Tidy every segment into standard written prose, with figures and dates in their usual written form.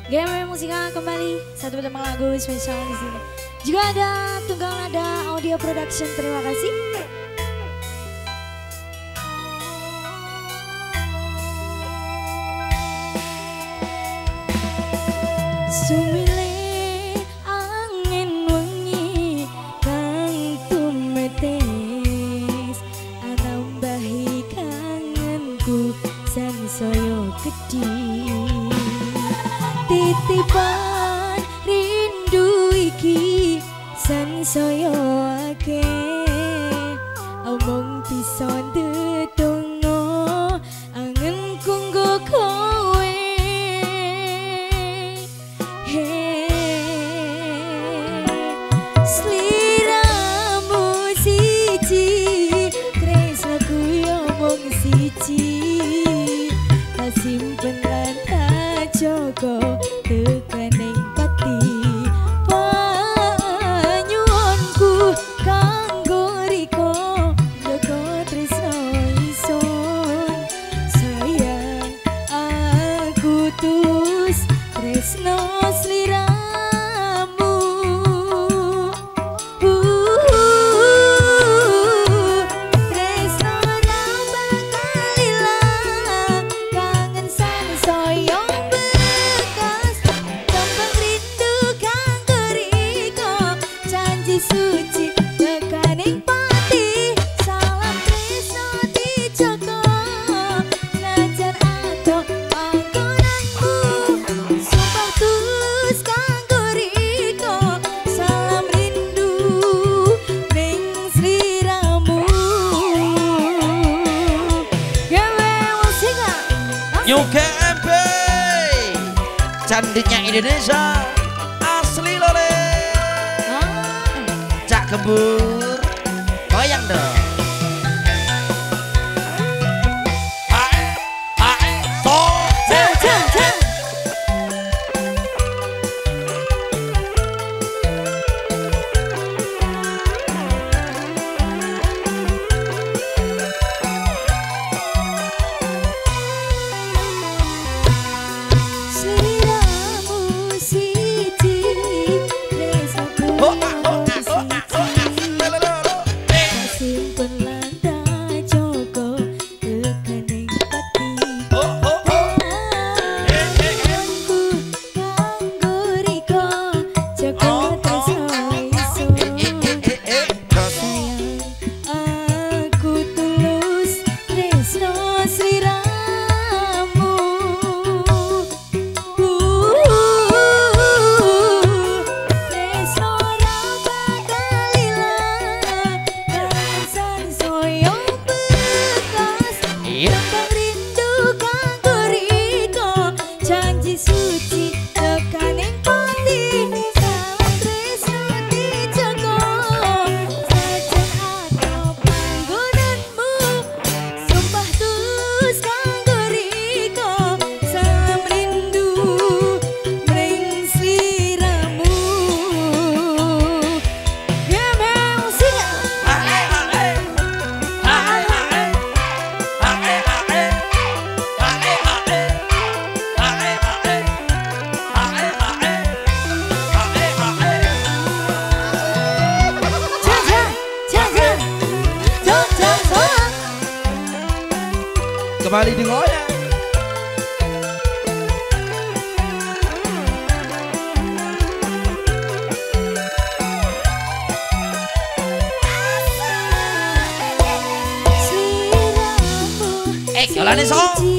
GMW Musika kembali satu tema lagu spesial di sini. Juga ada Tunggal Nada Audio Production. Terima kasih. Sumile angin wengi kang tumetes anambahi kangenku sansaya gedhi. Titipan rindu iki sansaya akeh omong bisa ndedonga angenku nggo kowe sliramu siji tresnaku yo mung siji simpen lan jaga tekaning pati panyuwunku kanggo riko jaga tresno ingsun sayang aku tulus tresno sliramu suci tekaning pati salam tresno dijaga najan adoh panggonanmu sumpah tulus kanggo riko salam rindu ning sliramu gawe musika UGMB cantiknya Indonesia asli lole kebur goyang dong. Kembali di goyang. Jalan iso. Ooh.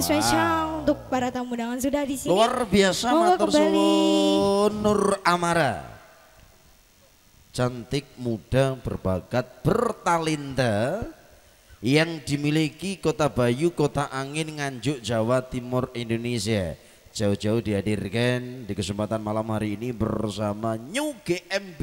spesial untuk para tamu undangan sudah di sini. Luar biasa matur suwun Nur Amara. Cantik, muda, berbakat, bertalenta yang dimiliki Kota Bayu, Kota Angin, Nganjuk, Jawa Timur, Indonesia. Jauh-jauh dihadirkan di kesempatan malam hari ini bersama New GMB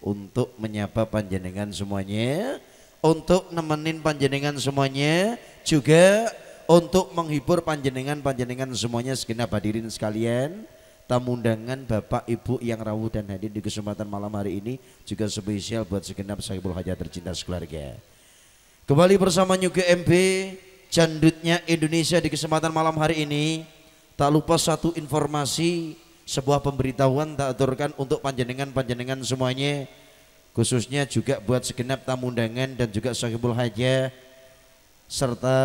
untuk menyapa panjenengan semuanya, untuk nemenin panjenengan semuanya, juga untuk menghibur panjenengan semuanya segenap hadirin sekalian. Tamu undangan Bapak Ibu yang rawuh dan hadir di kesempatan malam hari ini juga spesial buat segenap sahibul hajat tercinta sekeluarga. Kembali bersama New GMB, jandutnya Indonesia di kesempatan malam hari ini. Tak lupa satu informasi, sebuah pemberitahuan tak aturkan untuk panjenengan semuanya, khususnya juga buat segenap tamu undangan dan juga sahibul hajat serta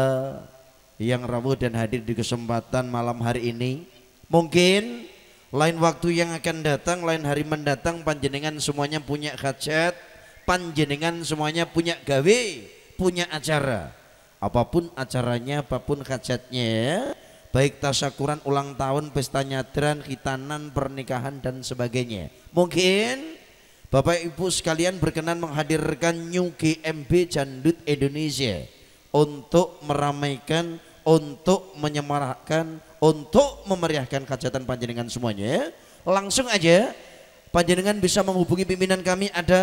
yang rawuh dan hadir di kesempatan malam hari ini. Mungkin lain waktu yang akan datang, lain hari mendatang, panjenengan semuanya punya hajat, panjenengan semuanya punya gawe, punya acara. Apapun acaranya, apapun hajatnya, baik tasyakuran ulang tahun, pesta nyadran, khitanan, pernikahan dan sebagainya. Mungkin Bapak Ibu sekalian berkenan menghadirkan New GMB Jandut Indonesia untuk meramaikan, untuk menyemarakkan, untuk memeriahkan hajatan panjenengan semuanya. Langsung aja panjenengan bisa menghubungi pimpinan kami, ada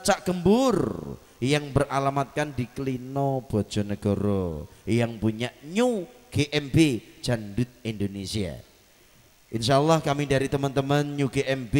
Cak Gembur yang beralamatkan di Klino Bojonegoro yang punya New GMB Jandut Indonesia. Insya Allah kami dari teman-teman New GMB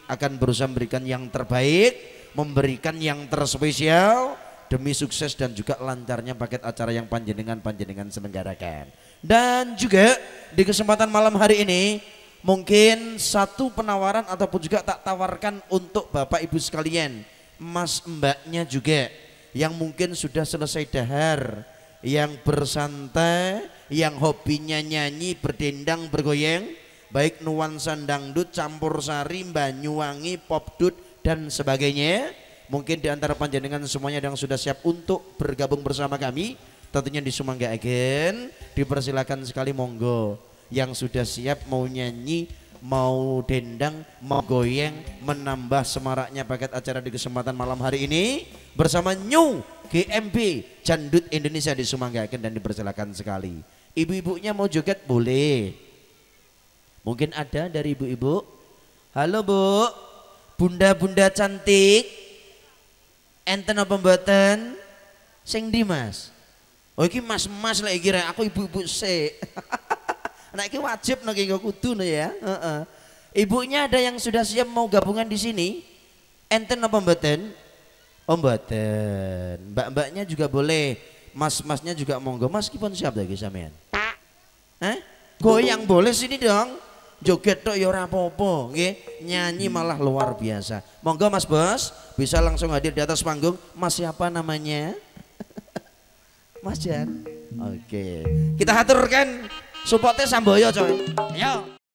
akan berusaha memberikan yang terbaik, memberikan yang terspesial demi sukses dan juga lancarnya paket acara yang panjenengan selenggarakan. Dan juga di kesempatan malam hari ini mungkin satu penawaran ataupun juga tak tawarkan untuk Bapak Ibu sekalian, Mas Mbaknya juga yang mungkin sudah selesai dahar, yang bersantai, yang hobinya nyanyi, berdendang, bergoyang, baik nuansa dangdut, campur sari, Banyuwangi, popdut dan sebagainya. Mungkin di antara panjenengan semuanya yang sudah siap untuk bergabung bersama kami, tentunya disumanggaken, dipersilakan sekali, monggo. Yang sudah siap mau nyanyi, mau dendang, mau goyang, menambah semaraknya paket acara di kesempatan malam hari ini bersama New GMB Jandut Indonesia disumanggaken dan dipersilakan sekali. Ibu-ibunya mau joget boleh. Mungkin ada dari ibu-ibu. Halo Bu, bunda-bunda cantik. Enten apa mboten? Sing ndi Mas? Oh iki mas-mas lek kira aku ibu-ibu sik. Nek iki wajib nek engko kudu ya. Ibunya ada yang sudah siap mau gabungan di sini? Enten apa mboten? Oh mboten. Mbak-mbaknya juga boleh. Mas-masnya juga monggo. Mas ki pun siap lagi sampean. Goyang boleh sini dong. Joget tok ya ora apa-apa nggih, nyanyi malah luar biasa. Monggo Mas Bos, bisa langsung hadir di atas panggung. Mas siapa namanya? Mas Jan. Oke. Kita aturkan supportnya Samboyo coy. Ayo.